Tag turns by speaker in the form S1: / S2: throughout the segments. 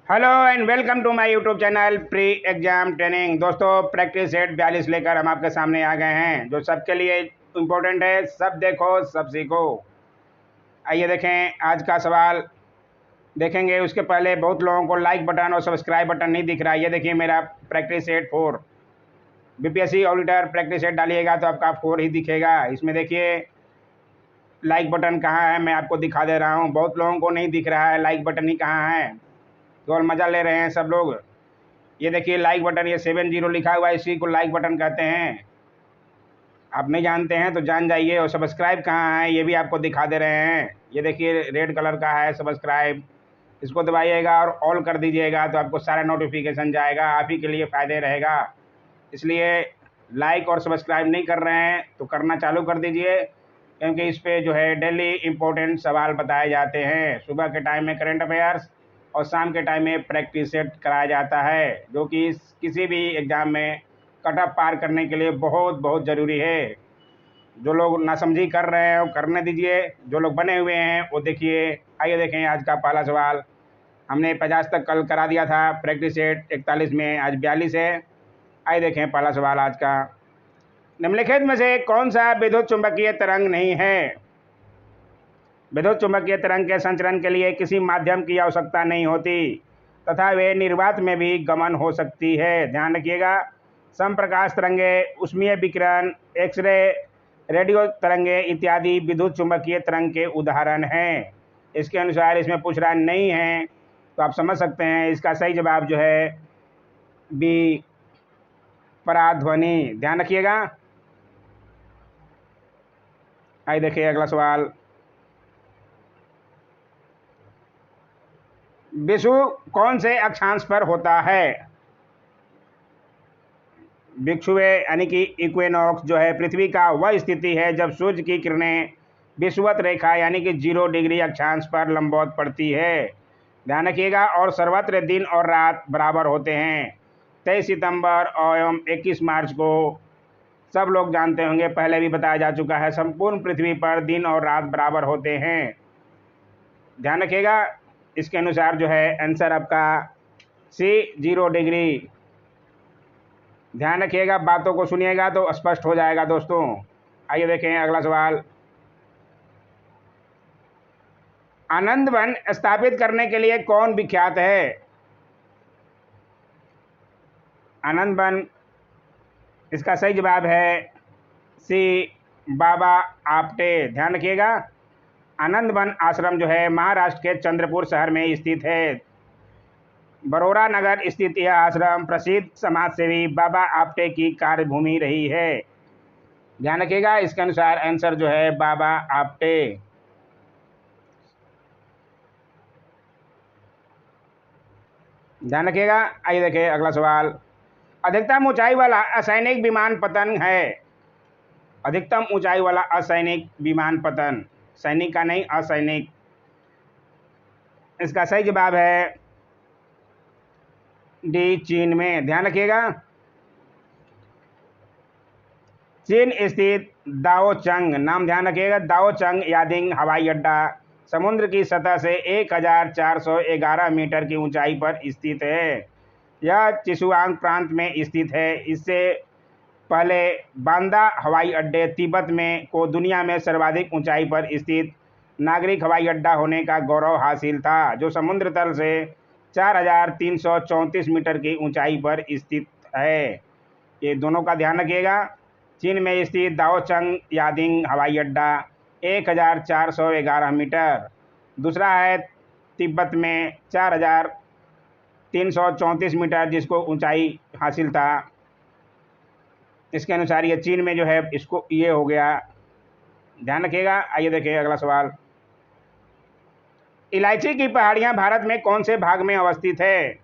S1: Hello and welcome to my YouTube channel pre exam training. दोस्तों, practice set 42 लेकर हम आपके सामने आ गए हैं, जो सबके लिए इम्पोर्टेंट है। सब देखो, सब सीखो। आइए देखें आज का सवाल देखेंगे। उसके पहले बहुत लोगों को लाइक बटन और सब्सक्राइब बटन नहीं दिख रहा है। ये देखिए मेरा practice set 4 BPSC auditor practice set डालिएगा तो आपका 4 ही दिखेगा। इसमें देखिए लाइक बटन कहाँ है, मैं आपको दिखा दे रहा हूँ। बहुत लोगों को नहीं दिख रहा है लाइक बटन ही कहाँ है, केवल मज़ा ले रहे हैं सब लोग। ये देखिए लाइक बटन, ये 70 लिखा हुआ है, इसी को लाइक बटन कहते हैं। आप नहीं जानते हैं तो जान जाइए। और सब्सक्राइब कहाँ है ये भी आपको दिखा दे रहे हैं। ये देखिए रेड कलर का है सब्सक्राइब, इसको दबाइएगा और ऑल कर दीजिएगा तो आपको सारा नोटिफिकेशन जाएगा, आप ही के लिए फ़ायदे रहेगा। इसलिए लाइक और सब्सक्राइब नहीं कर रहे हैं तो करना चालू कर दीजिए, क्योंकि इस पर जो है डेली इम्पोर्टेंट सवाल बताए जाते हैं। सुबह के टाइम में करंट अफेयर्स और शाम के टाइम में प्रैक्टिस सेट कराया जाता है, जो कि किसी भी एग्ज़ाम में कट ऑफ पार करने के लिए बहुत बहुत ज़रूरी है। जो लोग नासमझी कर रहे हैं वो करने दीजिए, जो लोग बने हुए हैं वो देखिए। आइए देखें आज का पहला सवाल। हमने 50 तक कल करा दिया था प्रैक्टिस सेट 41 में, आज 42 है। आइए देखें पहला सवाल आज का। निम्नलिखित में से कौन सा विद्युत चुंबकीय तरंग नहीं है? विद्युत चुंबकीय तरंग के संचरण के लिए किसी माध्यम की आवश्यकता नहीं होती तथा वे निर्वात में भी गमन हो सकती है। ध्यान रखिएगा, समप्रकाश तरंगे, ऊष्मीय विकिरण, एक्सरे, रेडियो तरंगे इत्यादि विद्युत चुंबकीय तरंग के उदाहरण हैं। इसके अनुसार इसमें पूछ रहा नहीं है, तो आप समझ सकते हैं इसका सही जवाब जो है बी, पराध्वनि। ध्यान रखिएगा। आइए देखिए अगला सवाल। विषुव कौन से अक्षांश पर होता है? विषुव यानी कि इक्वेनॉक्स जो है पृथ्वी का वह स्थिति है जब सूर्य की किरणें विषुवत रेखा यानी कि 0 डिग्री अक्षांश पर लंबवत पड़ती है। ध्यान रखिएगा। और सर्वत्र दिन और रात बराबर होते हैं। 23 सितंबर एवं 21 मार्च को सब लोग जानते होंगे, पहले भी बताया जा चुका है, संपूर्ण पृथ्वी पर दिन और रात बराबर होते हैं। ध्यान रखिएगा। इसके अनुसार जो है आंसर आपका सी, 0 डिग्री। ध्यान रखिएगा, बातों को सुनिएगा तो स्पष्ट हो जाएगा दोस्तों। आइए देखें अगला सवाल। आनंद वन स्थापित करने के लिए कौन विख्यात है? आनंद वन, इसका सही जवाब है सी, बाबा आपटे। ध्यान रखिएगा। आनंद वन आश्रम जो है महाराष्ट्र के चंद्रपुर शहर में स्थित है। बरोरा नगर स्थित यह आश्रम प्रसिद्ध समाजसेवी बाबा आपटे की कार्यभूमि रही है। ध्यान रखिएगा। इसके अनुसार आंसर जो है बाबा आपटे। ध्यान रखिएगा। आइए देखिए अगला सवाल। अधिकतम ऊंचाई वाला असैनिक विमान पतन है। अधिकतम ऊंचाई वाला असैनिक विमान पतन, सैनिक का नहीं, असैनिक। इसका सही जवाब है डी, चीन में। ध्यान रखिएगा। चीन स्थित दाओचंग, नाम ध्यान रखिएगा, दाओचंग यादिंग हवाई अड्डा समुद्र की सतह से 1411 मीटर की ऊंचाई पर स्थित है। यह चिसुआंग प्रांत में स्थित है। इससे पहले बांदा हवाई अड्डे तिब्बत में को दुनिया में सर्वाधिक ऊंचाई पर स्थित नागरिक हवाई अड्डा होने का गौरव हासिल था, जो समुद्र तल से 4334 मीटर की ऊंचाई पर स्थित है। ये दोनों का ध्यान रखिएगा। चीन में स्थित दाओचंग यादिंग हवाई अड्डा 1411 मीटर। दूसरा है तिब्बत में 4334 मीटर, जिसको ऊंचाई हासिल था। इसके अनुसार ये चीन में जो है इसको ये हो गया। ध्यान रखिएगा। आइए देखिए अगला सवाल। इलायची की पहाड़ियां भारत में कौन से भाग में अवस्थित है?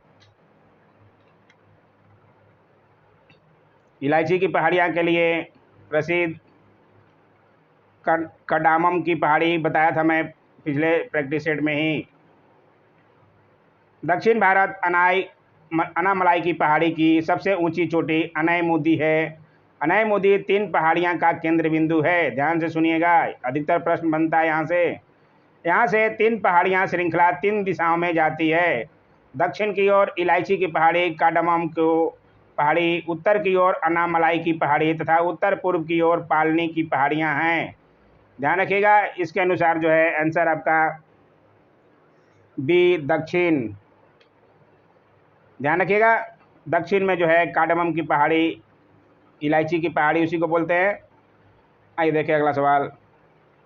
S1: इलायची की पहाड़ियां के लिए प्रसिद्ध कडामम की पहाड़ी बताया था मैं पिछले प्रैक्टिस सेट में ही। दक्षिण भारत अनामलाई की पहाड़ी की सबसे ऊंची चोटी अनैमुदी है। अनैमुदी 3 पहाड़ियां का केंद्र बिंदु है। ध्यान से सुनिएगा, अधिकतर प्रश्न बनता है यहाँ से। 3 पहाड़ियां श्रृंखला 3 दिशाओं में जाती है। दक्षिण की ओर इलायची की पहाड़ी कार्डामम को पहाड़ी, उत्तर की ओर अनामलाई की पहाड़ी तथा उत्तर पूर्व की ओर पालनी की पहाड़ियां हैं। ध्यान रखिएगा, इसके अनुसार जो है आंसर आपका बी दक्षिण। ध्यान रखिएगा, दक्षिण में जो है कार्डामम की पहाड़ी, इलायची की पहाड़ी उसी को बोलते हैं। आइए देखिए अगला सवाल।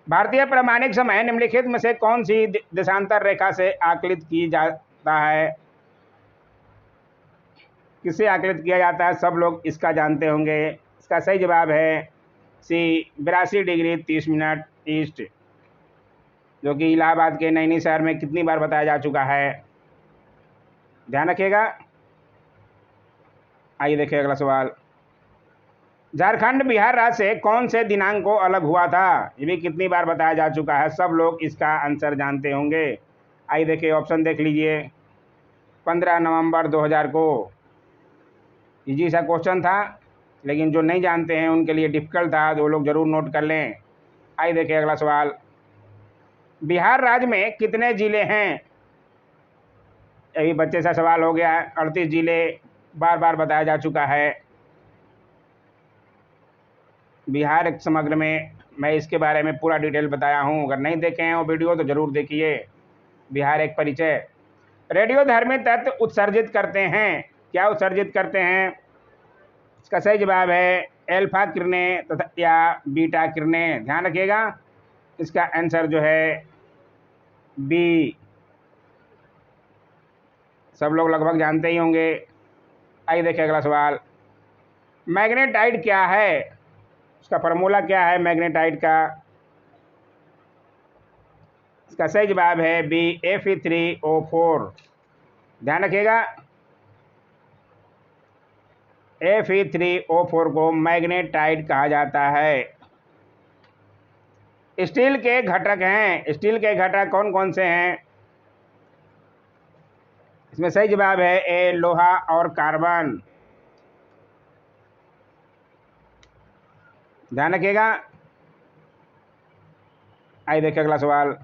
S1: भारतीय प्रामाणिक समय निम्नलिखित में से कौन सी देशांतर रेखा से आकलित की जाता है? किससे आकलित किया जाता है? सब लोग इसका जानते होंगे। इसका सही जवाब है सी 82 डिग्री 30 मिनट ईस्ट, जो कि इलाहाबाद के नैनी शहर में कितनी बार बताया जा चुका है। ध्यान रखिएगा। आइए देखिए अगला सवाल। झारखंड बिहार राज्य से कौन से दिनांक को अलग हुआ था? ये भी कितनी बार बताया जा चुका है, सब लोग इसका आंसर जानते होंगे। आइए देखिए, ऑप्शन देख लीजिए। 15 नवंबर 2000 को। इजी सा क्वेश्चन था, लेकिन जो नहीं जानते हैं उनके लिए डिफिकल्ट था, तो वो लोग जरूर नोट कर लें। आइए देखिए अगला सवाल। बिहार राज्य में कितने जिले हैं? यही बच्चे सा सवाल हो गया है। 38 जिले बार बार बताया जा चुका है। बिहार एक समग्र में मैं इसके बारे में पूरा डिटेल बताया हूँ, अगर नहीं देखे हैं वो वीडियो तो जरूर देखिए। बिहार एक परिचय। रेडियोधर्मी तत्व उत्सर्जित करते हैं, क्या उत्सर्जित करते हैं? इसका सही जवाब है एल्फा किरणें तथा या बीटा किरणें। ध्यान रखिएगा, इसका आंसर जो है बी। सब लोग लगभग जानते ही होंगे। आइए देखिए अगला सवाल। मैग्नेटाइट क्या है? इसका फॉर्मूला क्या है मैग्नेटाइट का? इसका सही जवाब है बी Fe3O4। ध्यान रखिएगा, Fe3O4 को मैग्नेटाइट कहा जाता है। स्टील के घटक हैं, स्टील के घटक कौन कौन से हैं? इसमें सही जवाब है ए लोहा और कार्बन। ध्यान रखिएगा। आइए देखिए अगला सवाल।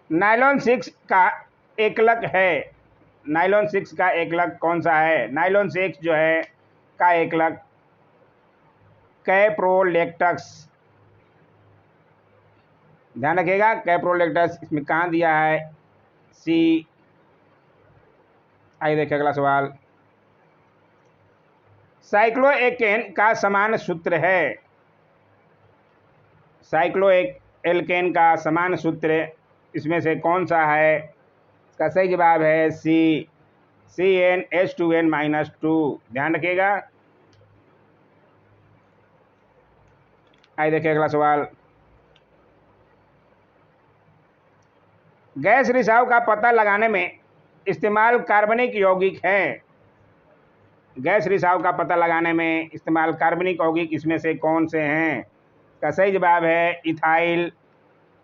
S1: नायलॉन 6 का एकलक है, नायलॉन 6 का एकलक कौन सा है? नायलॉन 6 जो है का एकलक कैप्रोलेक्टस। ध्यान रखिएगा, कैप्रोलेक्टस इसमें कहाँ दिया है? सी। आइए देखिए अगला सवाल। साइक्लोएल्केन का समान सूत्र है, साइक्लोएल्केन का समान सूत्र इसमें से कौन सा है? इसका सही जवाब है सी CnH2n-2। ध्यान रखिएगा। आइए देखिए अगला सवाल। गैस रिसाव का पता लगाने में इस्तेमाल कार्बनिक यौगिक हैं, गैस रिसाव का पता लगाने में इस्तेमाल कार्बनिक यौगिक इसमें से कौन से हैं? का सही जवाब है इथाइल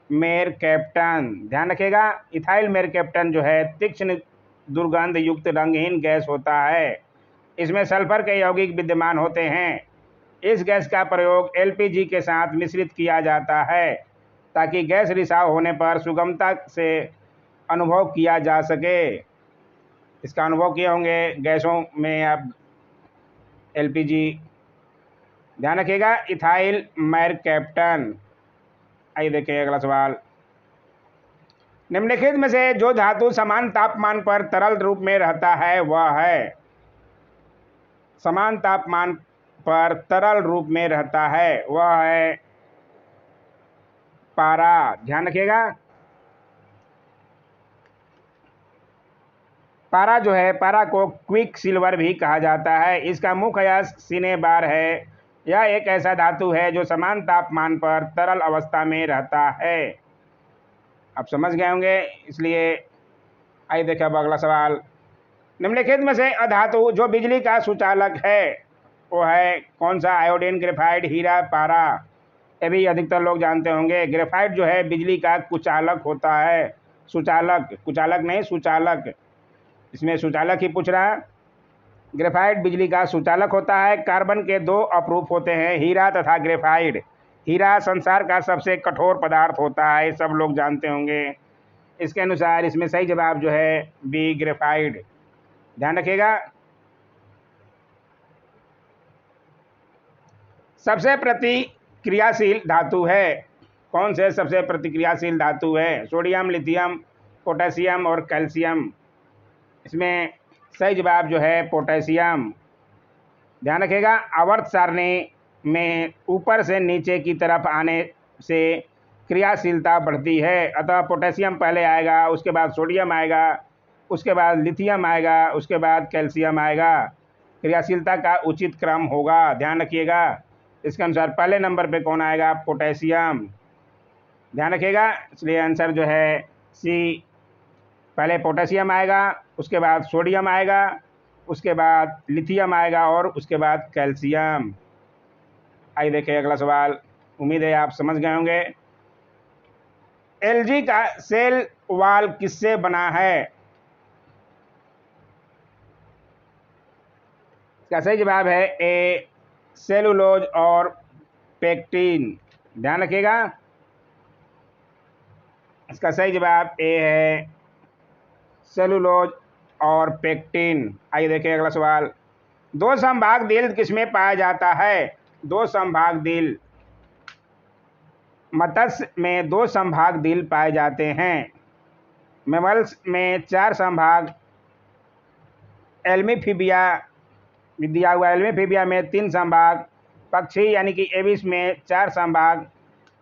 S1: मेरकैप्टन। ध्यान रखिएगा, इथाइल मेरकैप्टन जो है तीक्ष्ण दुर्गंध युक्त रंगहीन गैस होता है। इसमें सल्फर के यौगिक विद्यमान होते हैं। इस गैस का प्रयोग LPG के साथ मिश्रित किया जाता है ताकि गैस रिसाव होने पर सुगमता से अनुभव किया जा सके। इसका अनुभव किए होंगे गैसों में आप LPG। ध्यान रखिएगा, इथाइल मेरकैप्टन। आइए देखिए अगला सवाल। निम्नलिखित में से जो धातु समान तापमान पर तरल रूप में रहता है वह है? समान तापमान पर तरल रूप में रहता है वह है पारा। ध्यान रखिएगा, पारा जो है, पारा को क्विक सिल्वर भी कहा जाता है। इसका मुख्य सिनेबार है। यह एक ऐसा धातु है जो समान तापमान पर तरल अवस्था में रहता है। आप समझ गए होंगे, इसलिए आइए देखिए अब अगला सवाल। निम्नलिखित में से अधातु जो बिजली का सुचालक है वो है कौन सा? आयोडीन, ग्रेफाइट, हीरा, पारा। ये भी अधिकतर लोग जानते होंगे। ग्रेफाइट जो है बिजली का कुचालक होता है। सुचालक, कुचालक नहीं सुचालक, इसमें सुचालक ही पूछ रहा है। ग्रेफाइट बिजली का सुचालक होता है। कार्बन के दो अपरूप होते हैं, हीरा तथा ग्रेफाइट। हीरा संसार का सबसे कठोर पदार्थ होता है, सब लोग जानते होंगे। इसके अनुसार इसमें सही जवाब जो है बी ग्रेफाइट। ध्यान रखिएगा। सबसे प्रतिक्रियाशील धातु है, कौन से सबसे प्रतिक्रियाशील धातु है? सोडियम, लिथियम, पोटेशियम और कैल्शियम। इसमें सही जवाब जो है पोटेशियम। ध्यान रखिएगा। आवर्त सारणी में ऊपर से नीचे की तरफ आने से क्रियाशीलता बढ़ती है, अतः पोटेशियम पहले आएगा, उसके बाद सोडियम आएगा, उसके बाद लिथियम आएगा, उसके बाद कैल्शियम आएगा। क्रियाशीलता का उचित क्रम होगा, ध्यान रखिएगा। इसके अनुसार पहले नंबर पे कौन आएगा? पोटेशियम। ध्यान रखिएगा। इसलिए आंसर जो है सी, पहले पोटेशियम आएगा, उसके बाद सोडियम आएगा, उसके बाद लिथियम आएगा और उसके बाद कैल्शियम। आइए देखिए अगला सवाल। उम्मीद है आप समझ गए होंगे। एलजी का सेल वॉल किससे बना है? इसका सही जवाब है ए, सेलुलोज और पेक्टिन। ध्यान रखिएगा। इसका सही जवाब ए है, सेलुलोज और पेक्टिन। आइए देखिए अगला सवाल। दो संभाग दिल किसमें पाया जाता है? दो संभाग दिल, मत्स्य में दो संभाग दिल पाए जाते हैं, मैमल्स में 4 संभाग, एल्मीफीबिया दिया हुआ एल्मीफीबिया में 3 संभाग, पक्षी यानी कि एविस में 4 संभाग,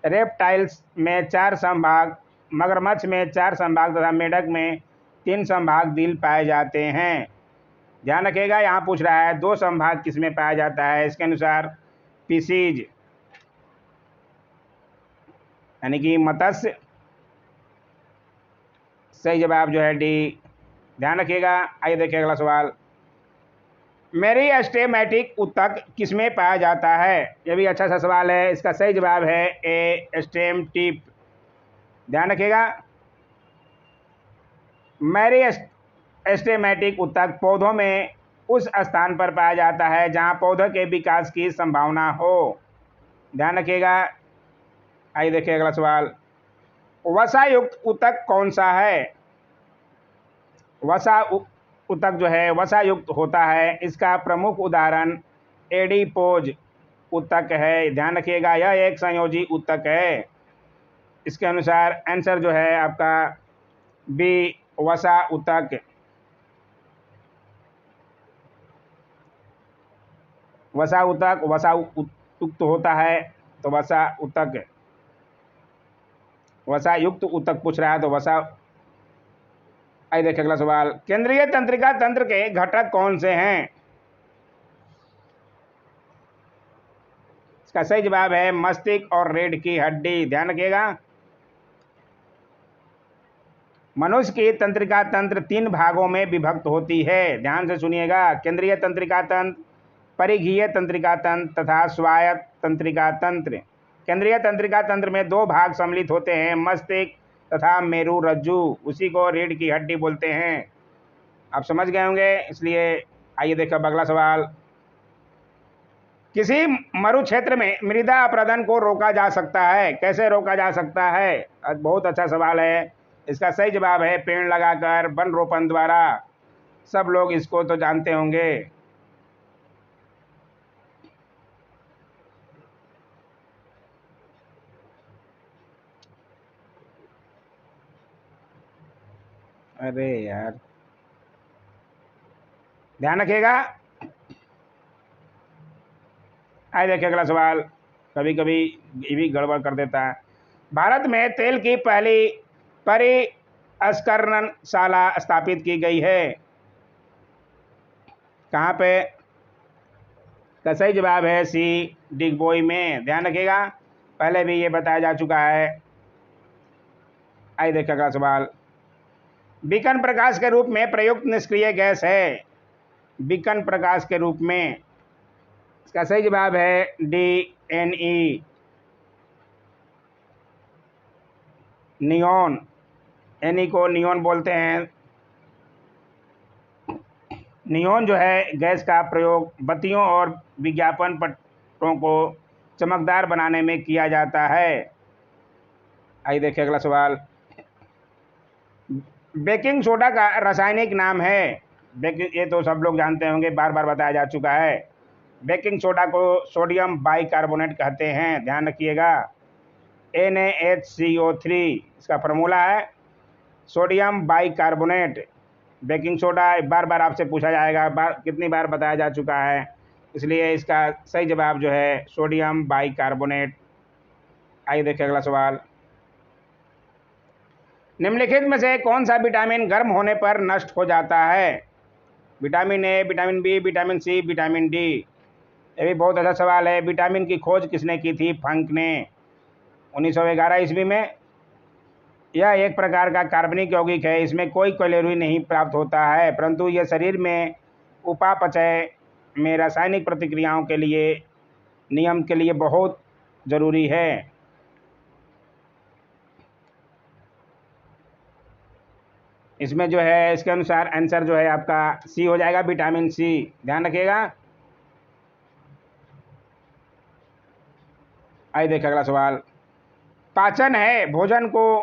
S1: रेप्टाइल्स में 4 संभाग, मगरमच्छ में 4 संभाग तथा मेढक में 3 संभाग दिल पाए जाते हैं। ध्यान रखिएगा। यहाँ पूछ रहा है दो संभाग किसमें पाया जाता है? इसके अनुसार फिशीज यानी कि मत्स्य। सही जवाब जो है डी। ध्यान रखिएगा। आइए देखिए अगला सवाल। मेरिस्टेमेटिक ऊतक किसमें पाया जाता है? यह भी अच्छा सा सवाल है। इसका सही जवाब है ए, स्टेम टिप। ध्यान रखिएगा। मेरिस्टेमेटिक ऊतक पौधों में उस स्थान पर पाया जाता है जहां पौधे के विकास की संभावना हो। ध्यान रखिएगा। आइए देखिए अगला सवाल। वसायुक्त ऊतक कौन सा है? वसा ऊतक जो है वसायुक्त होता है। इसका प्रमुख उदाहरण एडिपोज ऊतक है। ध्यान रखिएगा, यह एक संयोजी ऊतक है। इसके अनुसार आंसर जो है आपका बी, वसा ऊतक। वसा ऊतक वसा युक्त होता है, तो वसा ऊतक, वसा युक्त ऊतक पूछ रहा है तो वसा। आइए देखिए अगला सवाल। केंद्रीय तंत्रिका तंत्र के घटक कौन से हैं? इसका सही जवाब है मस्तिष्क और रीढ़ की हड्डी। ध्यान रखिएगा। मनुष्य की तंत्रिका तंत्र 3 भागों में विभक्त होती है। ध्यान से सुनिएगा। केंद्रीय तंत्रिका तंत्र, परिघीय तंत्रिका तंत्र तथा स्वायत्त तंत्रिका तंत्र। केंद्रीय तंत्रिका तंत्र में 2 भाग सम्मिलित होते हैं, मस्तिष्क तथा मेरु रज्जु। उसी को रीढ़ की हड्डी बोलते हैं। आप समझ गए होंगे। इसलिए आइए देखो अगला सवाल। किसी मरु क्षेत्र में मृदा अपरदन को रोका जा सकता है? कैसे रोका जा सकता है? बहुत अच्छा सवाल है। इसका सही जवाब है पेड़ लगाकर, वन रोपण द्वारा। सब लोग इसको तो जानते होंगे। अरे यार, ध्यान रखिएगा। आइए देखिए अगला सवाल। कभी कभी ये भी गड़बड़ कर देता है। भारत में तेल की पहली परिष्करणशाला स्थापित की गई है। कहाँ पे? का सही जवाब है सी, डिगबोई में। ध्यान रखिएगा, पहले भी ये बताया जा चुका है। आइए देखिए अगला सवाल। बीकन प्रकाश के रूप में प्रयुक्त निष्क्रिय गैस है। बीकन प्रकाश के रूप में। इसका सही जवाब है डी, NE, नियोन। NE को नियोन बोलते हैं। नियोन जो है गैस का प्रयोग बत्तियों और विज्ञापन पट्टों को चमकदार बनाने में किया जाता है। आइए देखिए अगला सवाल। बेकिंग सोडा का रासायनिक नाम है। बेकिंग, ये तो सब लोग जानते होंगे, बार बार बताया जा चुका है। बेकिंग सोडा को सोडियम बाइकार्बोनेट कहते हैं, ध्यान रखिएगा। NaHCO3 इसका फार्मूला है, सोडियम बाइकार्बोनेट। बेकिंग सोडा बार बार आपसे पूछा जाएगा, कितनी बार बताया जा चुका है, इसलिए इसका सही जवाब जो है सोडियम बाइकार्बोनेट। आइए देखिए अगला सवाल। निम्नलिखित में से कौन सा विटामिन गर्म होने पर नष्ट हो जाता है? Vitamin A, vitamin B, vitamin C, vitamin D. ये भी बहुत अच्छा सवाल है। विटामिन की खोज किसने की थी? फंक ने 1911 ईस्वी में। यह एक प्रकार का कार्बनिक यौगिक है, इसमें कोई कैलोरी नहीं प्राप्त होता है, परंतु यह शरीर में उपापचय में रासायनिक प्रतिक्रियाओं के लिए नियम के लिए बहुत ज़रूरी है। इसमें जो है, इसके अनुसार आंसर जो है आपका सी हो जाएगा, विटामिन सी, ध्यान रखिएगा। आइए देखिए अगला सवाल। पाचन है, भोजन को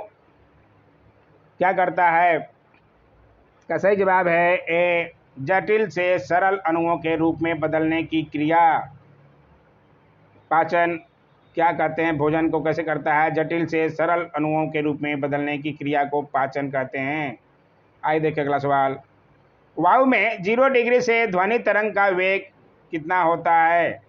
S1: क्या करता है? इसका सही जवाब है ए, जटिल से सरल अणुओं के रूप में बदलने की क्रिया। पाचन क्या कहते हैं, भोजन को कैसे करता है? जटिल से सरल अणुओं के रूप में बदलने की क्रिया को पाचन कहते हैं। आइए देखिए अगला सवाल। वायु में 0 डिग्री से ध्वनि तरंग का वेग कितना होता है?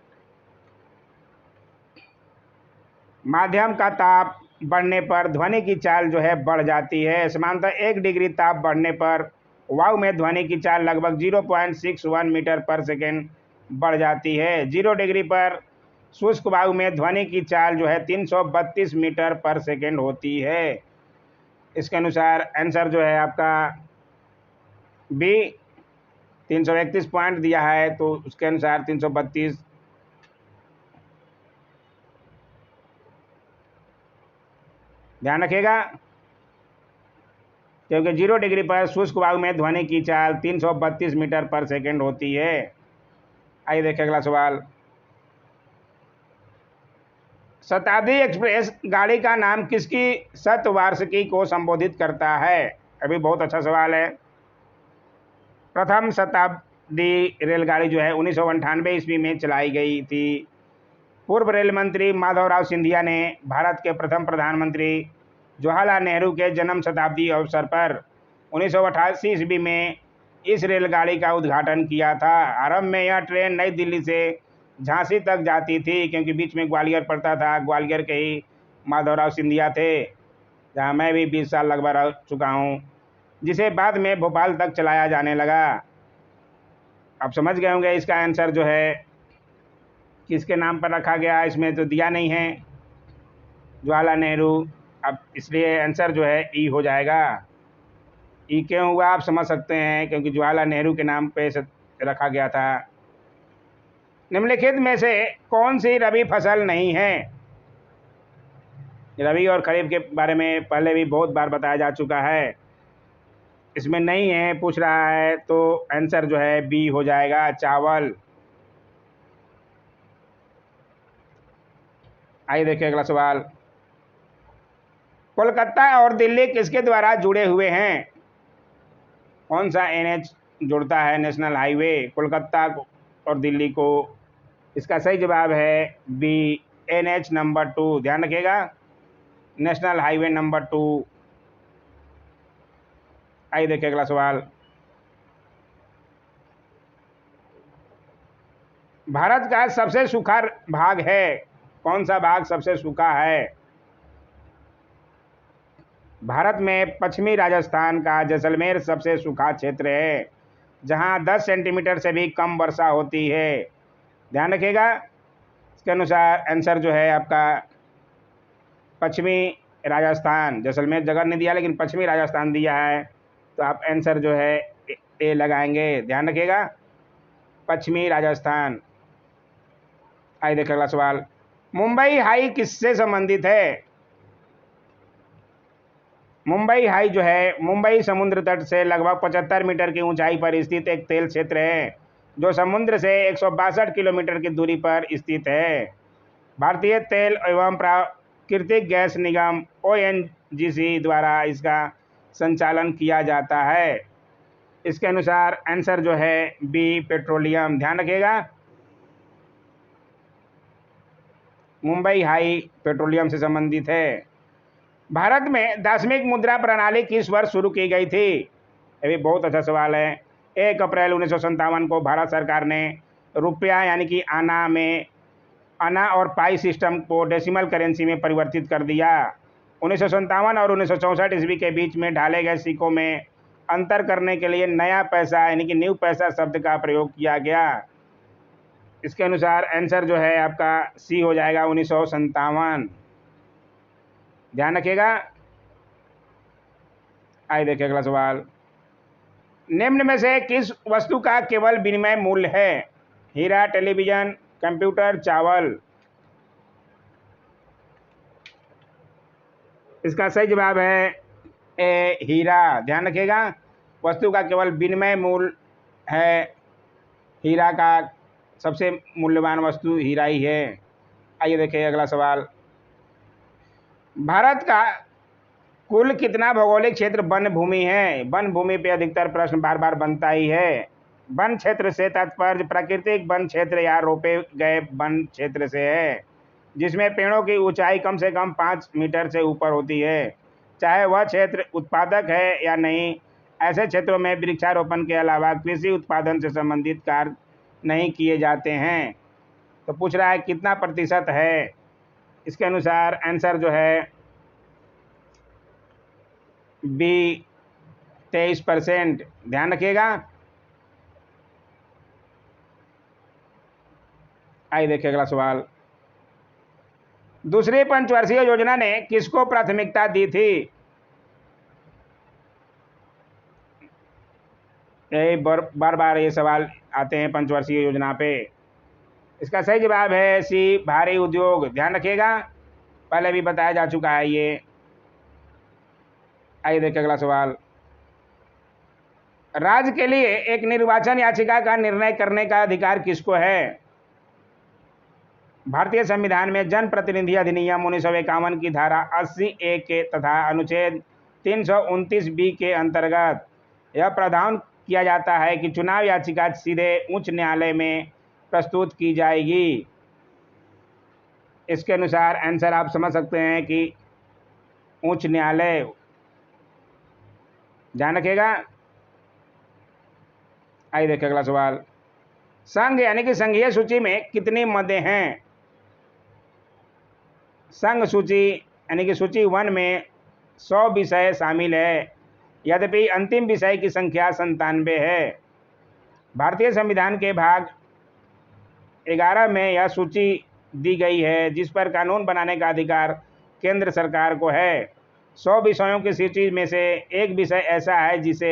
S1: माध्यम का ताप बढ़ने पर ध्वनि की चाल जो है बढ़ जाती है। सामान्यतः 1 डिग्री ताप बढ़ने पर वायु में ध्वनि की चाल लगभग 0.61 मीटर पर सेकेंड बढ़ जाती है। 0 डिग्री पर शुष्क वायु में ध्वनि की चाल जो है 332 मीटर पर सेकेंड होती है। इसके अनुसार आंसर जो है आपका बी, 331 पॉइंट दिया है, तो उसके अनुसार 332। ध्यान रखिएगा, क्योंकि 0 डिग्री पर शुष्क वायु में ध्वनि की चाल 332 मीटर पर सेकेंड होती है। आइए देखिए अगला सवाल। शताब्दी एक्सप्रेस गाड़ी का नाम किसकी शतवार्षिकी को संबोधित करता है? अभी बहुत अच्छा सवाल है। प्रथम शताब्दी रेलगाड़ी जो है 1998 ईस्वी में चलाई गई थी। पूर्व रेल मंत्री माधवराव सिंधिया ने भारत के प्रथम प्रधानमंत्री जवाहरलाल नेहरू के जन्म शताब्दी अवसर पर 1988 ईस्वी में इस रेलगाड़ी का उद्घाटन किया था। आरंभ में यह ट्रेन नई दिल्ली से झांसी तक जाती थी, क्योंकि बीच में ग्वालियर पड़ता था। ग्वालियर के ही माधवराव सिंधिया थे, जहां मैं भी 20 साल लगभग रह चुका हूं, जिसे बाद में भोपाल तक चलाया जाने लगा। आप समझ गए होंगे इसका आंसर जो है किसके नाम पर रखा गया, इसमें तो दिया नहीं है, जवाहरलाल नेहरू। अब इसलिए आंसर जो है ई हो जाएगा। ई क्यों हुआ आप समझ सकते हैं, क्योंकि जवाहरलाल नेहरू के नाम पे रखा गया था। निम्नलिखित में से कौन सी रबी फसल नहीं है? रबी और खरीफ के बारे में पहले भी बहुत बार बताया जा चुका है। इसमें नहीं है पूछ रहा है, तो आंसर जो है बी हो जाएगा, चावल। आइए देखिए अगला सवाल। कोलकाता और दिल्ली किसके द्वारा जुड़े हुए हैं? कौन सा NH जुड़ता है, नेशनल हाईवे, कोलकाता और दिल्ली को? इसका सही जवाब है बी, NH नंबर 2, ध्यान रखिएगा, नेशनल हाईवे नंबर 2। आइए देखिए अगला सवाल। भारत का सबसे सूखा भाग है, कौन सा भाग सबसे सूखा है? भारत में पश्चिमी राजस्थान का जैसलमेर सबसे सूखा क्षेत्र है, जहां 10 सेंटीमीटर से भी कम वर्षा होती है। ध्यान रखिएगा, इसके अनुसार आंसर जो है आपका पश्चिमी राजस्थान, जैसलमेर जगह नहीं दिया लेकिन पश्चिमी राजस्थान दिया है, तो आप आंसर जो है ए लगाएंगे। ध्यान रखिएगा, पश्चिमी राजस्थान। आइए देखिए अगला सवाल। मुंबई हाई किससे संबंधित है? मुंबई हाई जो है मुंबई समुद्र तट से लगभग 75 मीटर की ऊंचाई पर स्थित एक तेल क्षेत्र है, जो समुद्र से 162 किलोमीटर की दूरी पर स्थित है। भारतीय तेल एवं प्राकृतिक गैस निगम ONGC द्वारा इसका संचालन किया जाता है। इसके अनुसार आंसर जो है बी पेट्रोलियम, ध्यान रखिएगा, मुंबई हाई पेट्रोलियम से संबंधित है। भारत में दार्शनिक मुद्रा प्रणाली किस वर्ष शुरू की गई थी? ये भी बहुत अच्छा सवाल है। 1 अप्रैल 1957 को भारत सरकार ने रुपया यानी कि आना और पाई सिस्टम को डेसिमल करेंसी में परिवर्तित कर दिया। 1957 और 1964 ईस्वी के बीच में ढाले गए सिक्कों में अंतर करने के लिए नया पैसा यानी कि न्यू पैसा शब्द का प्रयोग किया गया। इसके अनुसार आंसर जो है आपका सी हो जाएगा 1957, ध्यान रखिएगा। आइए देखिए अगला सवाल, निम्न में से किस वस्तु का केवल विनिमय मूल्य है? हीरा, टेलीविजन, कंप्यूटर, चावल। इसका सही जवाब है ए हीरा, ध्यान रखिएगा, वस्तु का केवल विनिमय मूल्य है, हीरा का सबसे मूल्यवान वस्तु हीरा ही है। आइए देखिए अगला सवाल, भारत का कुल कितना भौगोलिक क्षेत्र वन भूमि है? वन भूमि पे अधिकतर प्रश्न बार बार बनता ही है। वन क्षेत्र से तात्पर्य प्राकृतिक वन क्षेत्र या रोपे गए वन क्षेत्र से है, जिसमें पेड़ों की ऊंचाई कम से कम 5 मीटर से ऊपर होती है, चाहे वह क्षेत्र उत्पादक है या नहीं। ऐसे क्षेत्रों में वृक्षारोपण के अलावा कृषि उत्पादन से संबंधित कार्य नहीं किए जाते हैं। तो पूछ रहा है कितना प्रतिशत है? इसके अनुसार आंसर जो है बी 23%, ध्यान रखिएगा। आइए देखिए अगला सवाल, दूसरी पंचवर्षीय योजना ने किसको प्राथमिकता दी थी? यही बार बार ये सवाल आते हैं पंचवर्षीय योजना पे। इसका सही जवाब है सी भारी उद्योग, ध्यान रखिएगा, पहले भी बताया जा चुका है ये। आइए देखिए अगला सवाल, राज्य के लिए एक निर्वाचन याचिका का निर्णय करने का अधिकार किसको है? भारतीय संविधान में जन प्रतिनिधि अधिनियम 1951 की धारा 80A के तथा अनुच्छेद 329B के अंतर्गत यह प्रावधान किया जाता है कि चुनाव याचिका सीधे उच्च न्यायालय में प्रस्तुत की जाएगी। इसके अनुसार आंसर आप समझ सकते हैं कि उच्च न्यायालय, ध्यान रखिएगा। आइए देखिए अगला सवाल, संघ यानी कि संघीय सूची में कितनी मदें हैं? संघ सूची यानी कि सूची 1 में 100 विषय शामिल है, यद्यपि अंतिम विषय की संख्या 97 है। भारतीय संविधान के भाग 11 में यह सूची दी गई है, जिस पर कानून बनाने का अधिकार केंद्र सरकार को है। 100 विषयों की सूची में से एक विषय ऐसा है जिसे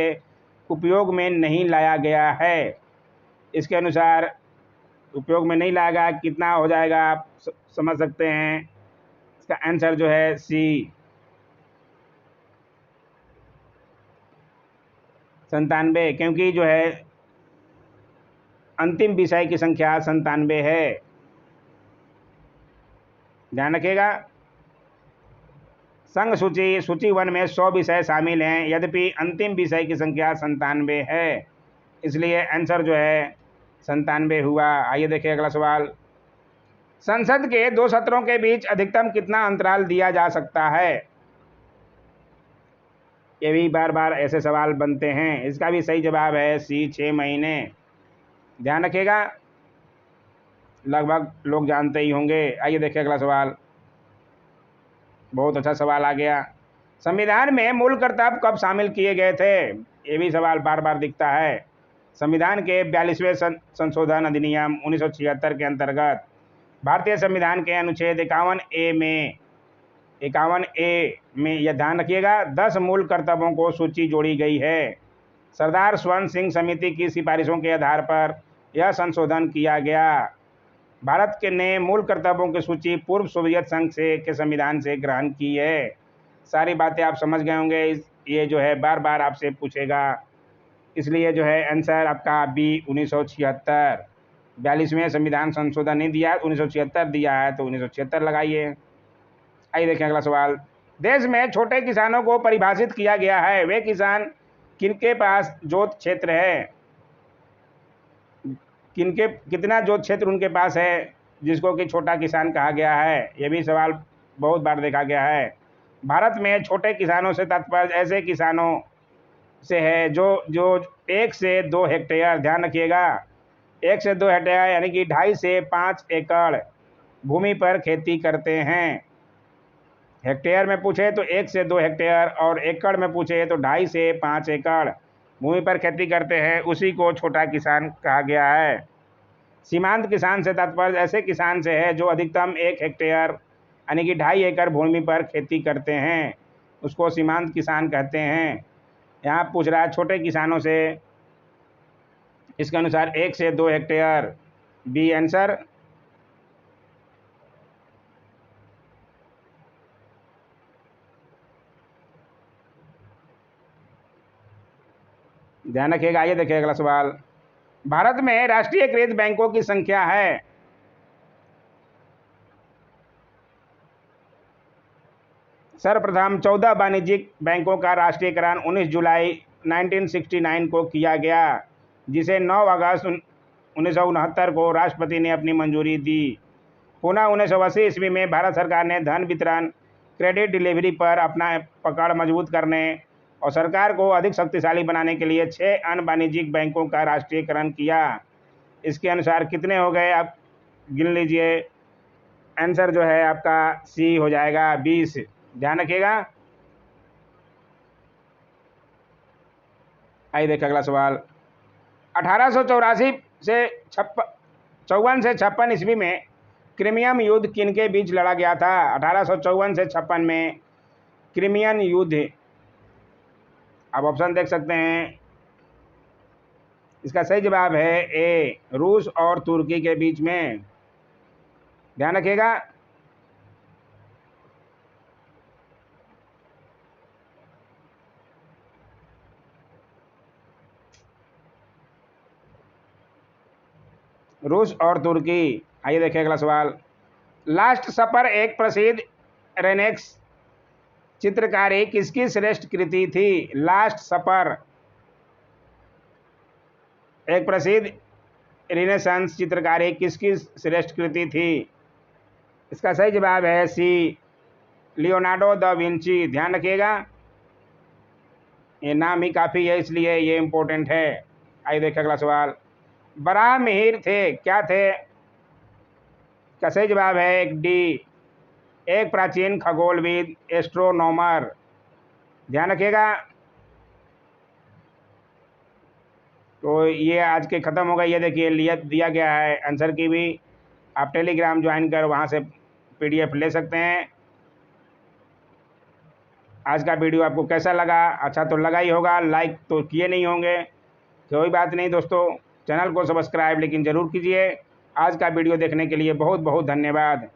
S1: उपयोग में नहीं लाया गया है। इसके अनुसार उपयोग में नहीं लाया गया, कितना हो जाएगा आप समझ सकते हैं। इसका आंसर जो है सी 97, क्योंकि जो है अंतिम विषय की संख्या 97 है, ध्यान रखिएगा। संघ सूची 1 में 100 विषय शामिल हैं, यद्यपि अंतिम विषय की संख्या 97 है, इसलिए आंसर जो है 97 हुआ। आइए देखिए अगला सवाल, संसद के 2 सत्रों के बीच अधिकतम कितना अंतराल दिया जा सकता है? ये भी बार बार ऐसे सवाल बनते हैं। इसका भी सही जवाब है सी 6 महीने, ध्यान रखिएगा, लगभग लोग जानते ही होंगे। आइए देखिए अगला सवाल, बहुत अच्छा सवाल आ गया, संविधान में मूल कर्तव्य कब शामिल किए गए थे? ये भी सवाल बार बार दिखता है। संविधान के 42वें संशोधन अधिनियम 1976 के अंतर्गत भारतीय संविधान के अनुच्छेद 51A में यह ध्यान रखिएगा 10 मूल कर्तव्यों को सूची जोड़ी गई है। सरदार स्वर्ण सिंह समिति की सिफारिशों के आधार पर यह संशोधन किया गया। भारत के ने मूल कर्तव्यों की सूची पूर्व सोवियत संघ के संविधान से ग्रहण की है। सारी बातें आप समझ गए होंगे, ये जो है बार बार आपसे पूछेगा, इसलिए जो है आंसर आपका बी 1976। 42वें संविधान संशोधन नहीं दिया, 1976 दिया है, तो 1976 लगाइए। आइए देखें अगला सवाल, देश में छोटे किसानों को परिभाषित किया गया है। वे किसान किनके पास जोत क्षेत्र है, कितना जोत क्षेत्र उनके पास है जिसको कि छोटा किसान कहा गया है। ये भी सवाल बहुत बार देखा गया है। भारत में छोटे किसानों से तात्पर्य ऐसे किसानों से है जो जो 1 से 2 हेक्टेयर, ध्यान रखिएगा, 1 से 2 हेक्टेयर यानी कि 2.5 से 5 एकड़ भूमि पर खेती करते हैं। हेक्टेयर में पूछे तो 1 से 2 हेक्टेयर और एकड़ में पूछे तो 2.5 से 5 एकड़ भूमि पर खेती करते हैं, उसी को छोटा किसान कहा गया है। सीमांत किसान से तात्पर्य ऐसे किसान से है जो अधिकतम 1 हेक्टेयर यानी कि 2.5 एकड़ भूमि पर खेती करते हैं, उसको सीमांत किसान कहते हैं। यहाँ पूछ रहा है छोटे किसानों से, इसके अनुसार 1 से 2 हेक्टेयर, बी आंसर। ध्यान रखिएगा। आइए देखिए अगला सवाल। भारत में राष्ट्रीयकृत बैंकों की संख्या है, सर्वप्रथम 14 वाणिज्यिक बैंकों का राष्ट्रीयकरण 19 जुलाई 1969 को किया गया, जिसे 9 अगस्त 1969 को राष्ट्रपति ने अपनी मंजूरी दी। पुनः 1980 ईस्वी में भारत सरकार ने धन वितरण, क्रेडिट डिलीवरी पर अपना पकड़ मजबूत करने और सरकार को अधिक शक्तिशाली बनाने के लिए 6 अन्य वाणिज्यिक बैंकों का राष्ट्रीयकरण किया। इसके अनुसार कितने हो गए, आप गिन लीजिए। आंसर जो है आपका सी हो जाएगा, 20। ध्यान रखिएगा। आइए देखिए अगला सवाल। 1884 से 54 से 56 ईस्वी में क्रिमियन युद्ध किनके बीच लड़ा गया था? 1854 से 56 में क्रिमियन युद्ध, आप ऑप्शन देख सकते हैं। इसका सही जवाब है ए, रूस और तुर्की के बीच में। ध्यान रखिएगा। रूस और तुर्की। आइए देखिए अगला सवाल। लास्ट सपर एक प्रसिद्ध रेनेक्स चित्रकारी किसकी श्रेष्ठ कृति थी? लास्ट सपर एक प्रसिद्ध रिनेसांस चित्रकारी किसकी श्रेष्ठ कृति थी? इसका सही जवाब है सी, लियोनार्डो दा विंची। ध्यान रखिएगा, ये नाम ही काफ़ी है इसलिए ये इम्पोर्टेंट है। आइए देखिए अगला सवाल। बराह मिहिर थे, क्या थे? इसका सही जवाब है एक डी, एक प्राचीन खगोलविद, एस्ट्रोनॉमर। ध्यान रखिएगा। तो ये आज के ख़त्म हो गए। ये देखिए दिया गया है आंसर की भी, आप टेलीग्राम ज्वाइन कर वहाँ से PDF ले सकते हैं। आज का वीडियो आपको कैसा लगा? अच्छा तो लगा ही होगा, लाइक तो किए नहीं होंगे, कोई बात नहीं दोस्तों, चैनल को सब्सक्राइब लेकिन ज़रूर कीजिए। आज का वीडियो देखने के लिए बहुत बहुत धन्यवाद।